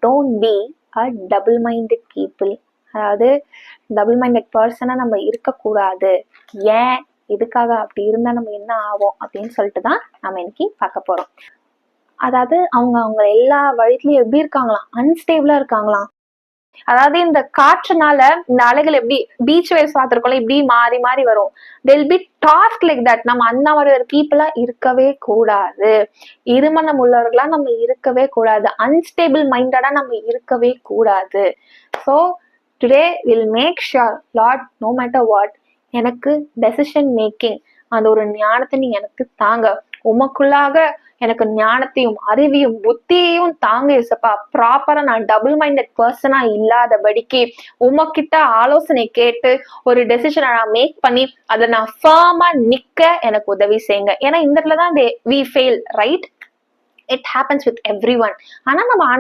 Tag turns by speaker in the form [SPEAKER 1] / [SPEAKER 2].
[SPEAKER 1] Don't be a double minded people. அதாவது double minded பர்சனாக நம்ம இருக்கக்கூடாது. ஏன், எதுக்காக, அப்படி இருந்தால் நம்ம என்ன ஆகும் அப்படின்னு சொல்லிட்டு தான் நம்ம இன்னைக்கு பார்க்க போகிறோம். அதாவது அவங்க எல்லா வழித்துலையும் எப்படி இருக்காங்களாம், அன்ஸ்டேபிளாக இருக்காங்களாம். அதாவது இந்த காற்றுனால இந்த அலைகள் எப்படி பீச் வேவ்ஸ் பார்த்துருக்கோம்ல, இப்படி மாறி மாறி வரும். they'll be tossed like that. நம்ம அந்த மாதிரி ஒரு பீப்புளா இருக்கவே கூடாது. இருமனம் உள்ளவர்களா நம்ம இருக்கவே கூடாது. அன்ஸ்டேபிள் மைண்டடா நம்ம இருக்கவே கூடாது. So today will make sure lord, no matter what, எனக்கு டெசிஷன் மேக்கிங் அந்த ஒரு ஞானத்தை நீ எனக்கு தாங்க. உமக்குள்ளாக எனக்கு ஞானத்தையும் அறிவையும் புத்தியையும் தாங்க இசப்பா. ப்ராப்பரா நான் டபுள் மைண்டட் பர்சனா இல்லாதபடிக்கு உமக்கிட்ட ஆலோசனை கேட்டு ஒரு டெசிஷனை நான் மேக் பண்ணி அதை நான் ஃபர்மா நிக்க எனக்கு உதவி செய்யுங்க. ஏன்னா இந்த இடத்துல தான் we fail, right? It happens with everyone. ஆனா நம்ம